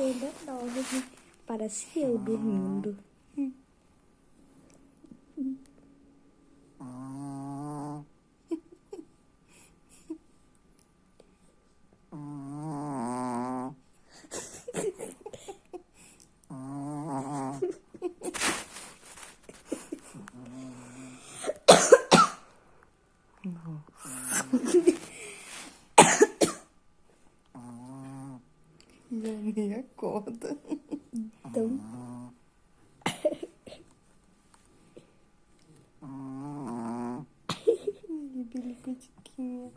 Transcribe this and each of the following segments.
ele é enorme. Parece eu dormindo. E aí nem acorda. Então... Ih, Bilipitiquinha.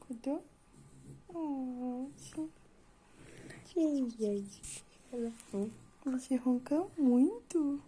Acordou? Sim. Ai, ai. Você ronca muito.